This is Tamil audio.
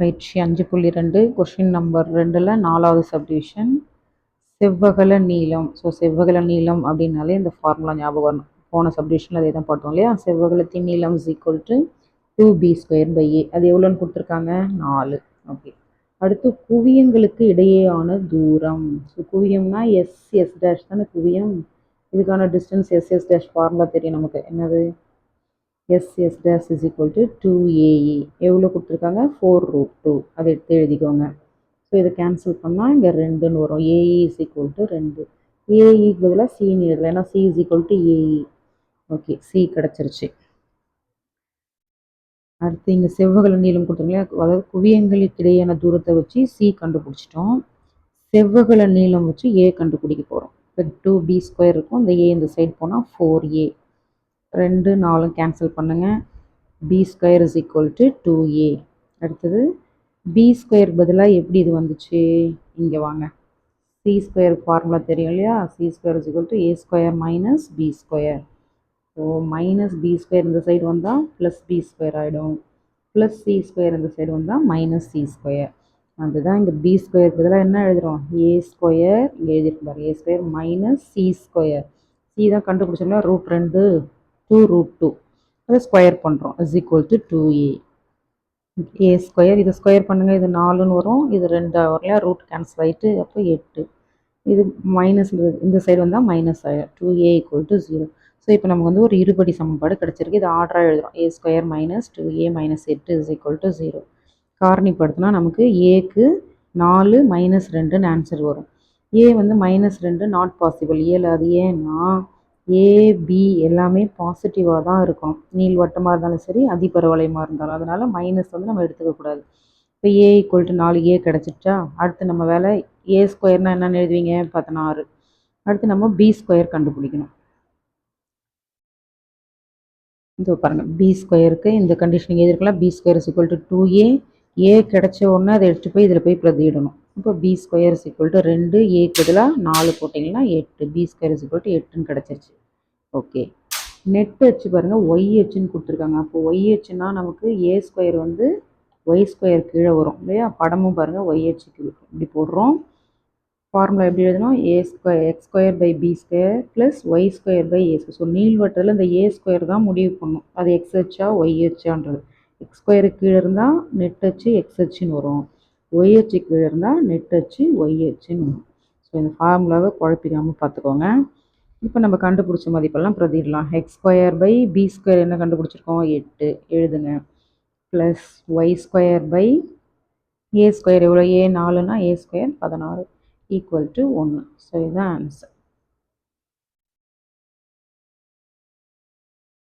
பயிற்சி 5.2 கொஷின் நம்பர் 2ல் 4வது சப்டிவிஷன் செவ்வகல நீளம். ஸோ செவ்வகல நீளம் அப்படின்னாலே இந்த ஃபார்முலா ஞாபகம் வரணும். போன சப்டிவிஷனில் அதே தான் பார்த்தோம் இல்லையா? செவ்வகலத்தின் நீளம் இஸ் ஈக்குவல் டு 2b² அது எவ்வளோன்னு கொடுத்துருக்காங்க? 4. ஓகே. அடுத்து குவியங்களுக்கு இடையேயான தூரம். ஸோ குவியம்னா எஸ் டேஷ் தானே குவியம். இதுக்கான டிஸ்டன்ஸ் எஸ் ஃபார்முலா தெரியும் நமக்கு. என்னது? S dash is equal to 2AE. எவ்வளோ கொடுத்துருக்காங்க? 4√2. அதை எடுத்து எழுதிக்கோங்க. ஸோ இதை கேன்சல் பண்ணால் இங்கே 2ன்னு வரும். AE is equal to 2. ஏஇக்கு பதிலாக சின்னு எழுதலாம். ஏன்னா C is equal to AE. Okay, C கிடச்சிருச்சு. அடுத்து இங்கே செவ்வகல நீளம் கொடுத்துருங்களா, அதாவது குவியங்களுக்கு இடையான தூரத்தை வச்சு சி கண்டுபிடிச்சிட்டோம். செவ்வகல நீளம் வச்சு ஏ கண்டுபிடிக்க போகிறோம். இப்போ 2b² இருக்கும். இந்த ஏ இந்த சைடு போனால் 4a. 2 4 கேன்சல் பண்ணுங்கள். b² is equal to 2a. அடுத்தது b² பதிலாக எப்படி இது வந்துச்சு? இங்கே வாங்க. c² ஃபார்முலா தெரியும் இல்லையா? c² is equal to a² minus b². So minus b² இந்த சைடு வந்தால் ப்ளஸ் b² ஆகிடும். ப்ளஸ் c² இந்த சைடு வந்தால் மைனஸ் c². அதுதான் இங்கே b² பதிலாக என்ன எழுதுகிறோம்? a² இங்கே எழுதியிருப்பார். a² minus c². c தான் கண்டுபிடிச்சோம்னா √2 2√2. அதை ஸ்கொயர் பண்ணுறோம். Is equal to 2a. a² இதை ஸ்கொயர் பண்ணுங்கள். இது 4ன்னு வரும். இது 2 வரலையா? ரூட் கேன்சல் ஆகிட்டு அப்போ 8. இது மைனஸ் இந்த சைடு வந்தால் மைனஸ் ஆகிடும். 2a equal to 0. ஸோ இப்போ நமக்கு வந்து ஒரு இருபடி சமன்பாடு கிடச்சிருக்கு. இது ஆர்டராக எழுதுகிறோம். a² minus 2a minus 8 is equal to 0. காரணிப்படுத்தினா நமக்கு ஏக்கு 4 மைனஸ் 2ன்னு ஆன்சர் வரும். ஏ வந்து -2 நாட் பாசிபிள். ஏல அது ஏன்னா ஏபி எல்லாமே பாசிட்டிவாக தான் இருக்கும். நீள்வட்டமாக இருந்தாலும் சரி, அதிபரவளையமாக இருந்தாலும். அதனால் மைனஸ் வந்து நம்ம எடுத்துக்கக்கூடாது. இப்போ ஏ ஈக்குவல் டு 4 ஏ கிடச்சிச்சா? அடுத்து நம்ம வேலை a² என்னென்னு எழுதுவீங்க? 16. அடுத்து நம்ம b² கண்டுபிடிக்கணும். இதோ பாருங்கள், b²க்கு இந்த கண்டிஷனிங் எழுதிருக்கலாம். b² is equal to 2a. A கிடச்ச உடனே அதை எடுத்துகிட்டு போய் இதில் போய் பிரதியிடணும். இப்போ b² இஸ் ஈக்குவல் டு 2, ஏக்கு பதிலாக 4 போட்டிங்கன்னா 8. b² இஸ் ஈக்குவல் டு 8ன்னு கிடச்சிருச்சு. ஓகே. நெட் வச்சு பாருங்கள், ஒய் ஹெச்ன்னு கொடுத்துருக்காங்க. அப்போ ஒய் ஹெச்னா நமக்கு a² வந்து y² கீழே வரும் இல்லையா? படமும் பாருங்கள், ஒய் ஹெச்சுக்கு இப்படி போடுறோம். ஃபார்முலா எப்படி எழுதணும்? x² by b² plus y² by a². So நீள்வட்டத்தில் இந்த a² தான் முடிவு பண்ணும். அது x ஹெச்சா ஒய் ஹெச்சான்றது. x² கீழே இருந்தால் நெட் ஹெச்சு எக்ஸ் ஹெச்சுன்னு வரும். ஒய் ஹெச்சு கீழே இருந்தால் நெட் ஹெச்சு ஒய் ஹெச்சுன்னு வரும். ஸோ இந்த ஃபார்முலாவை குழப்பிக்காமல் பார்த்துக்கோங்க. இப்போ நம்ம கண்டுபிடிச்ச மதிப்பெல்லாம் பிரதிடலாம். x² பை b² என்ன கண்டுபிடிச்சிருக்கோம்? 8 எழுதுங்க. ப்ளஸ் y² பை a² எவ்வளோ? a 4னா a² 16 equal to 1. So இதுதான் ஆன்சர்.